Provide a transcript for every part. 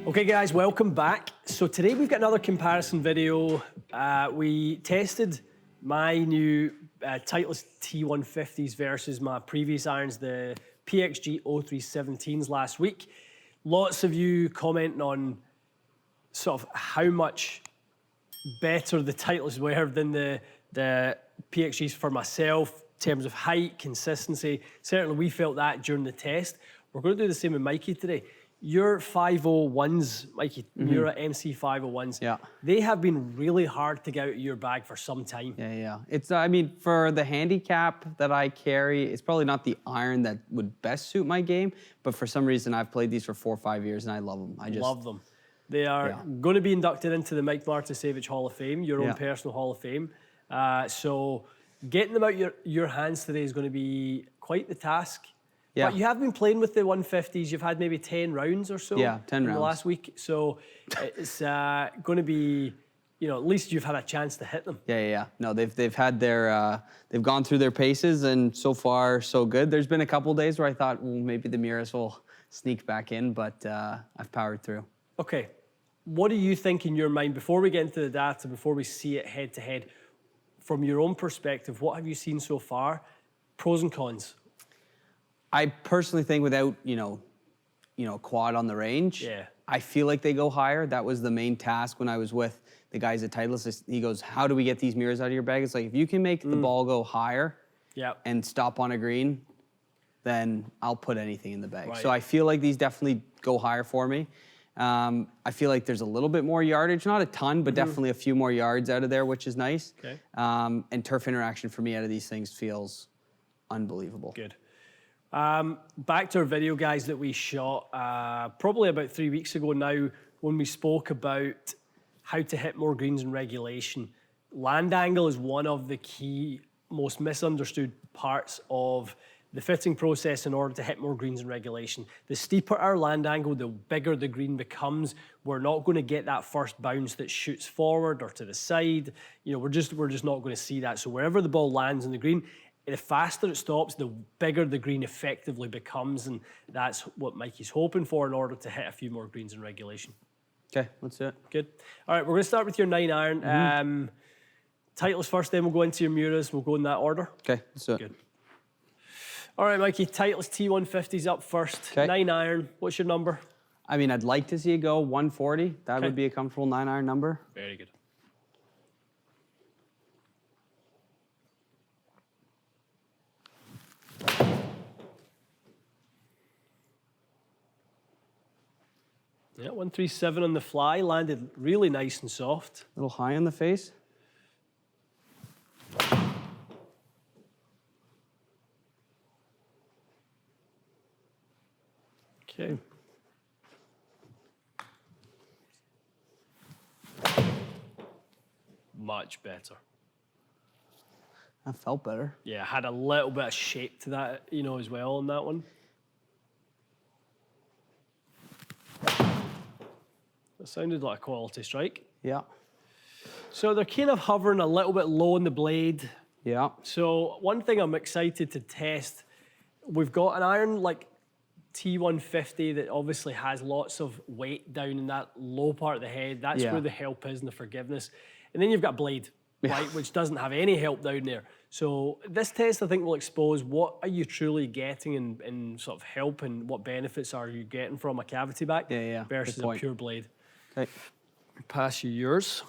Okay guys, welcome back. So today we've got another comparison video. We tested my new Titleist T-150s versus my previous irons, the PXG 0317s last week. Lots of you commenting on sort of how much better the Titleist were than the PXGs for myself in terms of height, consistency. Certainly we felt that during the test. We're going to do the same with Mikey today. Your 501s, Mikey, Miura MC-501s, yeah, they have been really hard to get out of your bag for some time. Yeah. It's, I mean, for the handicap that I carry, it's probably not the iron that would best suit my game, but for some reason I've played these for 4 or 5 years and I love them. I just love them. They are going to be inducted into the Mike Martinsevich Hall of Fame, your own personal Hall of Fame. So getting them out your hands today is going to be quite the task. Yeah. But you have been playing with the 150s. You've had maybe 10 rounds or so. Yeah, 10 in rounds. the last week. So it's going to be, you know, at least you've had a chance to hit them. Yeah. No, they've had their, they've gone through their paces and so far so good. There's been a couple days where I thought, well, maybe the Miuras will sneak back in, but I've powered through. Okay. What do you think in your mind, before we get into the data, before we see it head to head, from your own perspective, what have you seen so far? Pros and cons? I personally think without, you know, quad on the range, I feel like they go higher. That was the main task when I was with the guys at Titleist. He goes, how do we get these Miuras out of your bag? It's like, if you can make the ball go higher and stop on a green, then I'll put anything in the bag. Right. So I feel like these definitely go higher for me. I feel like there's a little bit more yardage, not a ton, but definitely a few more yards out of there, which is nice. Okay. And turf interaction for me out of these things feels unbelievable. Good. Back to our video, guys, that we shot probably about 3 weeks ago now, when we spoke about how to hit more greens in regulation. Land angle is one of the key, most misunderstood parts of the fitting process in order to hit more greens in regulation. The steeper our land angle, the bigger the green becomes. We're not going to get that first bounce that shoots forward or to the side. You know, we're just not going to see that. So wherever the ball lands on the green, the faster it stops, the bigger the green effectively becomes, and that's what Mikey's hoping for in order to hit a few more greens in regulation. Okay, let's do it. Good. All right, we're going to start with your 9 iron. Titleist first, then we'll go into your Miuras. We'll go in that order. Okay, let's do it. Good. All right, Mikey, Titleist T-150's up first. Okay. 9 iron, what's your number? I mean, I'd like to see it go 140. That would be a comfortable 9 iron number. Very good. Yeah, 137 on the fly, landed really nice and soft. A little high on the face. Okay. Much better. That felt better. Yeah, had a little bit of shape to that, you know, as well on that one. That sounded like a quality strike. Yeah. So they're kind of hovering a little bit low on the blade. Yeah. So one thing I'm excited to test, we've got an iron like T-150 that obviously has lots of weight down in that low part of the head. That's where the help is and the forgiveness. And then you've got blade, right, which doesn't have any help down there. So this test, I think, will expose what are you truly getting in sort of help, and what benefits are you getting from a cavity back versus a pure blade. Okay. Pass you yours.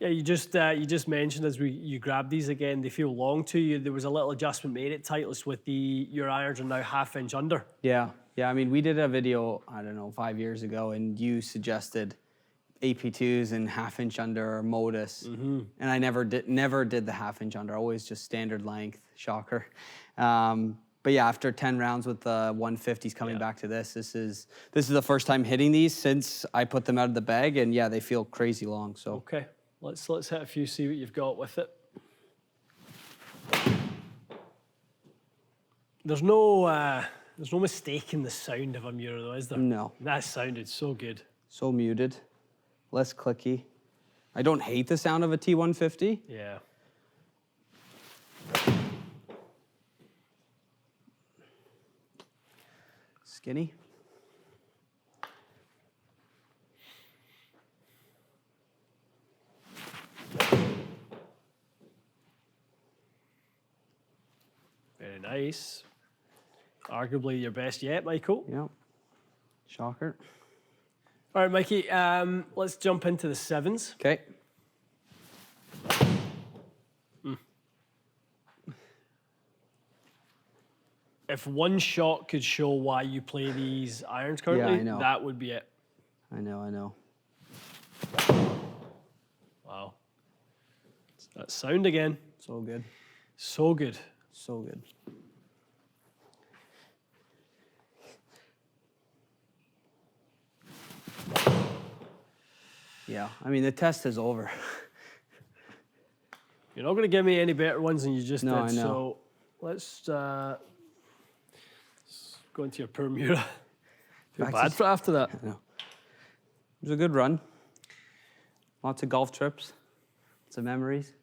Yeah, you just mentioned as you grab these again, they feel long to you. There was a little adjustment made at Titleist with your irons are now 1/2 inch under. Yeah. I mean, we did a video, I don't know, 5 years ago, and you suggested AP2s and 1/2 inch under or modus, and I never did the 1/2 inch under. Always just standard length. Shocker. But yeah, after 10 rounds with the 150s coming back to this is the first time hitting these since I put them out of the bag, and yeah, they feel crazy long. So okay, let's hit a few, see what you've got with it. There's no mistaking the sound of a Miura though, is there? No. That sounded so good. So muted, less clicky. I don't hate the sound of a T-150. Yeah. Skinny. Very nice. Arguably your best yet, Michael. Yep. Shocker. All right, Mikey, let's jump into the 7s. Okay. If one shot could show why you play these irons currently, I know. that would be it. I know. Wow. That sound again. So good. So good. So good. Yeah, I mean, the test is over. You're not going to give me any better ones than you just No, did. I know. So let's go into your poor Miura. Feel Back bad to- for after that. I know. It was a good run. Lots of golf trips. Some memories.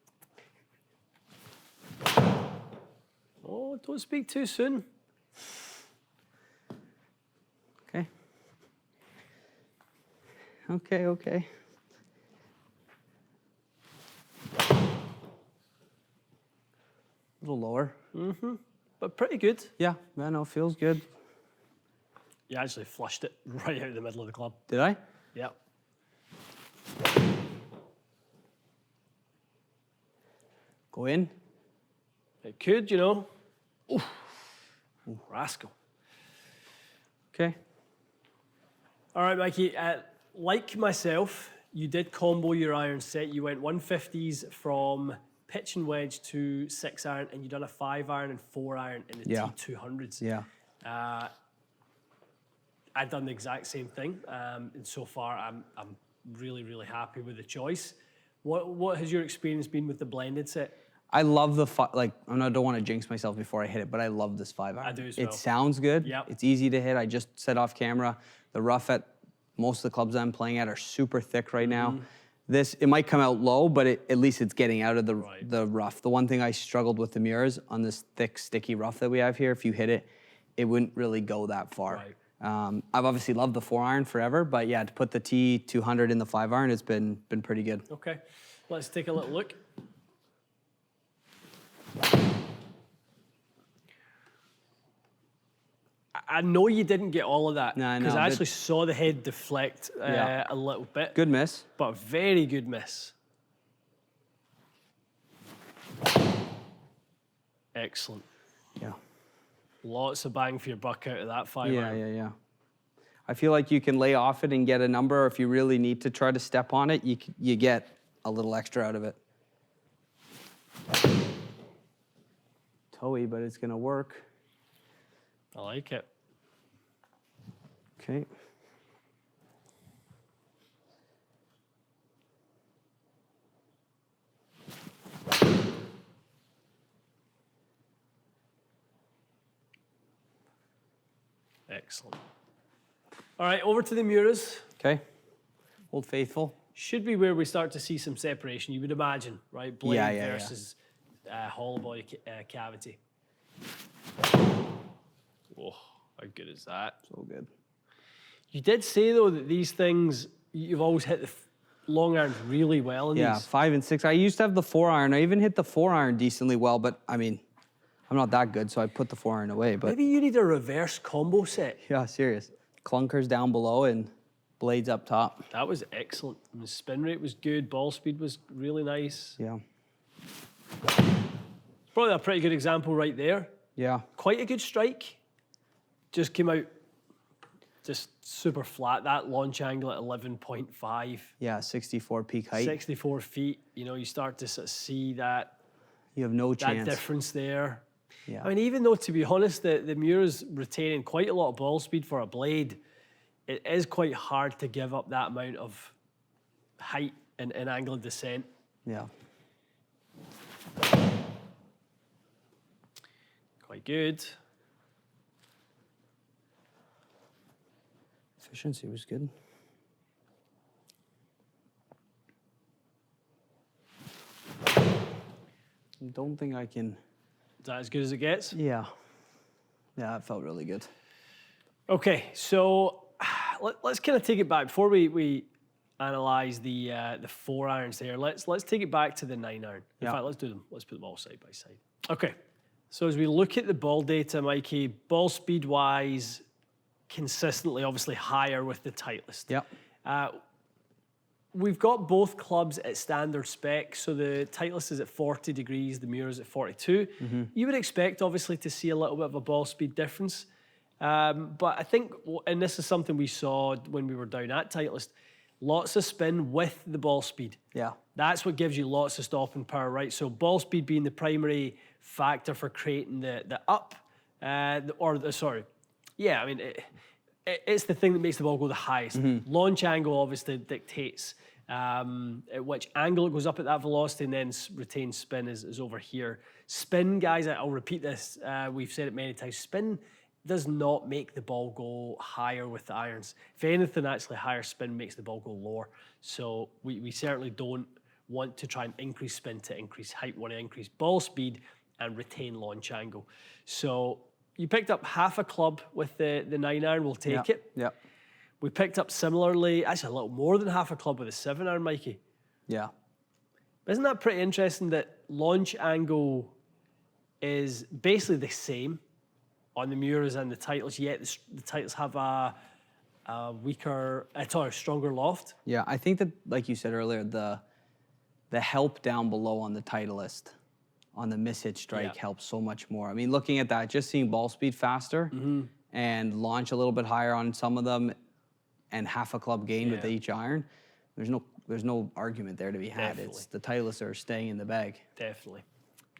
Oh, don't speak too soon. Okay. Okay. A little lower. But pretty good. Yeah, I know, feels good. You actually flushed it right out of the middle of the club. Did I? Yep. Go in. It could, you know. Ooh. Rascal. Okay. All right, Mikey. Like myself, you did combo your iron set. You went 150s from pitch and wedge to 6-iron, and you done a 5-iron and 4-iron in the Yeah. T200s. Yeah. I've done the exact same thing, and so far I'm really, really happy with the choice. What has your experience been with the blended set? I love the I don't want to jinx myself before I hit it, but I love this 5-iron. I do as well. It sounds good. Yep. It's easy to hit. I just said off camera, the rough at most of the clubs I'm playing at are super thick right now. It might come out low, but at least it's getting out of the rough. The one thing I struggled with the Miuras on this thick, sticky rough that we have here, if you hit it, it wouldn't really go that far. Right. I've obviously loved the 4-iron forever, but yeah, to put the T-200 in the 5-iron, it's been pretty good. Okay, let's take a little look. I know you didn't get all of that No, I know, because I but- actually saw the head deflect Yeah. a little bit. Good miss. But a very good miss. Excellent. Yeah. Lots of bang for your buck out of that 5-iron. Yeah. I feel like you can lay off it and get a number, or if you really need to try to step on it, you get a little extra out of it. Toey, but it's gonna work. I like it. Okay. Excellent. All right, over to the Miuras. Okay. Old Faithful. Should be where we start to see some separation, you would imagine, right? Blade Yeah. versus hollow body cavity. Oh, how good is that? So good. You did say, though, that these things, you've always hit the long irons really well in Yeah, these. 5 and 6. I used to have the 4-iron. I even hit the 4-iron decently well, but I mean, I'm not that good, so I put the 4-iron away. But Maybe you need a reverse combo set. yeah, serious. Clunkers down below and blades up top. That was excellent. I mean, spin rate was good. Ball speed was really nice. Yeah. Probably a pretty good example right there. Yeah. Quite a good strike. Just came out just super flat. That launch angle at 11.5. Yeah, 64 peak height. 64 feet. You know, you start to sort of see that You have no chance. difference there. Yeah. I mean, even though, to be honest, the Miura's retaining quite a lot of ball speed for a blade, it is quite hard to give up that amount of height and angle of descent. Yeah. Quite good. Efficiency was good. Don't think I can. Is that as good as it gets? Yeah. Yeah, it felt really good. Okay, so let's kind of take it back before we analyze the 4-irons there. Let's take it back to the 9-iron. In Yeah. fact, let's do them. Let's put them all side by side. Okay, So as we look at the ball data, Mikey, ball speed-wise, consistently, obviously higher with the Titleist. Yep. We've got both clubs at standard spec. So the Titleist is at 40 degrees, the Miura's at 42. You would expect, obviously, to see a little bit of a ball speed difference. But I think, and this is something we saw when we were down at Titleist, lots of spin with the ball speed. Yeah. That's what gives you lots of stopping power, right? So ball speed being the primary factor for creating the up, yeah, I mean, it's the thing that makes the ball go the highest. Launch angle obviously dictates at which angle it goes up at that velocity, and then retained spin is over here. Spin, guys, I'll repeat this, we've said it many times, spin does not make the ball go higher with the irons. If anything, actually higher spin makes the ball go lower. So we certainly don't want to try and increase spin to increase height. We want to increase ball speed and retain launch angle. So you picked up half a club with the 9-iron, we'll take it. Yeah. We picked up similarly, actually a little more than half a club with a 7-iron, Mikey. Yeah. Isn't that pretty interesting that launch angle is basically the same on the Miuras and the Titleist, yet the Titleist have a weaker, stronger loft? Yeah, I think that, like you said earlier, the help down below on the Titleist, on the mishit strike, helps so much more. I mean, looking at that, just seeing ball speed faster and launch a little bit higher on some of them and half a club gain with each iron, there's no argument there to be had. Definitely. It's the Titleist are staying in the bag. Definitely.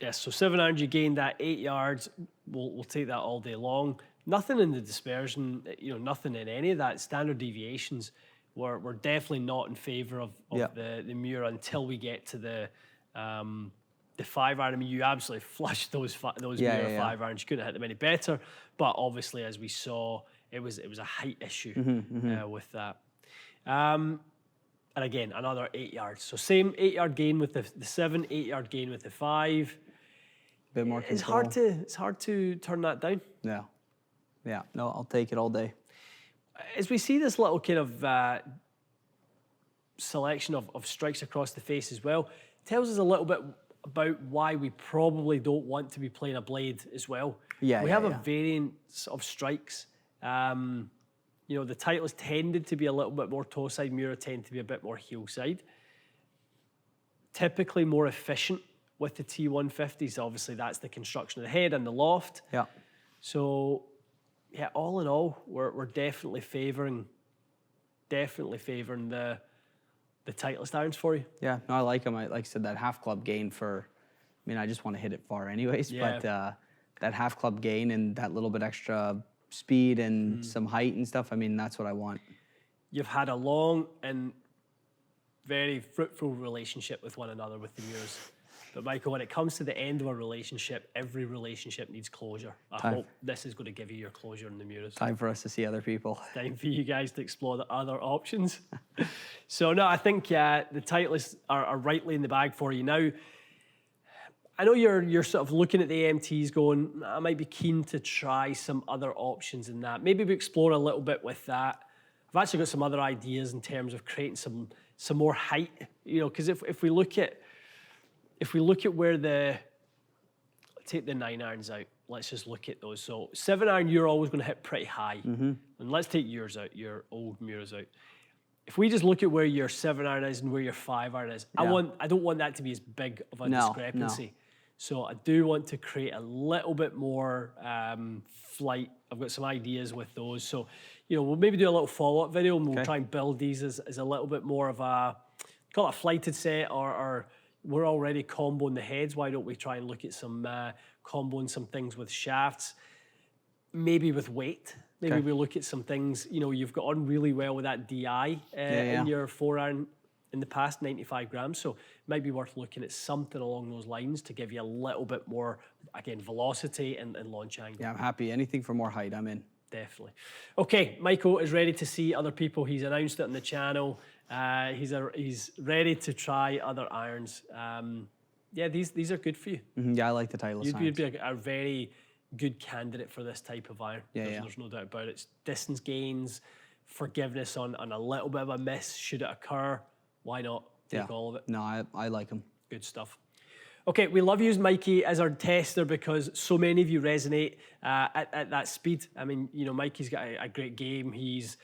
Yes, so 7 irons, you gained that 8 yards. We'll take that all day long. Nothing in the dispersion, nothing in any of that. Standard deviations, we're definitely not in favor of the Miura until we get to the 5-iron. I mean, you absolutely flushed those Miura 5 irons. You couldn't hit them any better. But obviously, as we saw, it was a height issue with that. And again, another 8 yards. So same 8-yard gain with the 7, 8-yard gain with the 5. Bit more control. It's hard to turn that down. Yeah. No, I'll take it all day. As we see this little kind of selection of strikes across the face as well, tells us a little bit about why we probably don't want to be playing a blade as well. We have a variance of strikes. The Titleist tended to be a little bit more toe side, Miura tend to be a bit more heel side. Typically more efficient with the T-150s. Obviously, that's the construction of the head and the loft. Yeah. So, yeah, all in all, we're definitely favouring the Titleist irons for you. Yeah, no, I like them. Like I said, that half club gain I just want to hit it far anyways, but that half club gain and that little bit extra speed and some height and stuff, that's what I want. You've had a long and very fruitful relationship with one another with the Miuras. But Michael, when it comes to the end of a relationship, every relationship needs closure. I hope this is going to give you your closure in the Miuras. Time for us to see other people. Time for you guys to explore the other options. So no, I think the Titleists are rightly in the bag for you. Now, I know you're sort of looking at the AMTs going, I might be keen to try some other options in that. Maybe we explore a little bit with that. I've actually got some other ideas in terms of creating some more height, because if we look at where take the 9-irons out, let's just look at those. So 7-iron, you're always going to hit pretty high. And let's take yours out, your old Miuras out. If we just look at where your 7-iron is and where your 5-iron is, I don't want that to be as big of a discrepancy. So I do want to create a little bit more flight. I've got some ideas with those. So, we'll maybe do a little follow-up video and we'll try and build these as a little bit more of call it a flighted set or we're already comboing the heads. Why don't we try and look at some comboing some things with shafts, maybe with weight. Maybe we look at some things, you've got on really well with that DI in your 4-iron in the past, 95 grams. So it might be worth looking at something along those lines to give you a little bit more, again, velocity and launch angle. Yeah, I'm happy. Anything for more height, I'm in. Definitely. Okay, Michael is ready to see other people. He's announced it on the channel. He's ready to try other irons. These are good for you. Yeah, I like the Titleist irons. You'd be a very good candidate for this type of iron. There's no doubt about it. It's distance gains, forgiveness on a little bit of a miss should it occur. Why not take all of it? No, I like them. Good stuff. Okay, we love using Mikey as our tester because so many of you resonate at that speed. I mean, you know, Mikey's got a great game. He's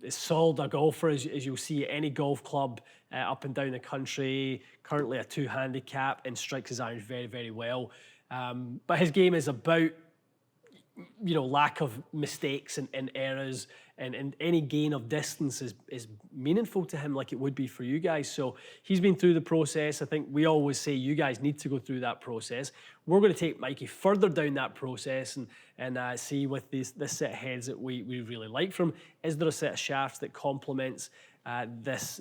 as solid a golfer as you'll see at any golf club up and down the country. Currently a 2 handicap and strikes his irons very, very well. But his game is about, you know, lack of mistakes and errors, and any gain of distance is meaningful to him like it would be for you guys. So he's been through the process. I think we always say you guys need to go through that process. We're going to take Mikey further down that process and see with this set of heads that we really like from him. Is there a set of shafts that complements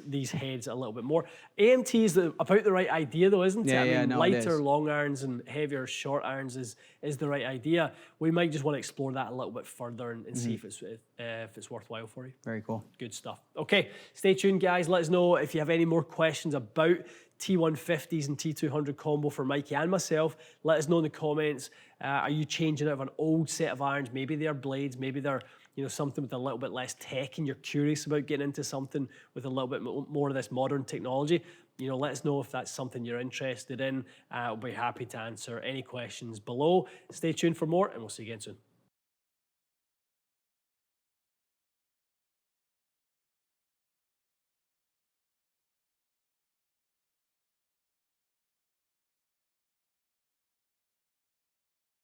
these heads a little bit more? AMT is about the right idea though, isn't it? I mean, lighter long irons and heavier short irons is the right idea. We might just want to explore that a little bit further and see if it's worthwhile for you. Very cool. Good stuff. Okay, stay tuned, guys. Let us know if you have any more questions about T150s and T200 combo for Mikey and myself. Let us know in the comments. Are you changing out of an old set of irons? Maybe they're blades, maybe they're, you know, something with a little bit less tech, and you're curious about getting into something with a little bit more of this modern technology. You know, let us know if that's something you're interested in. We'll be happy to answer any questions below. Stay tuned for more, and we'll see you again soon.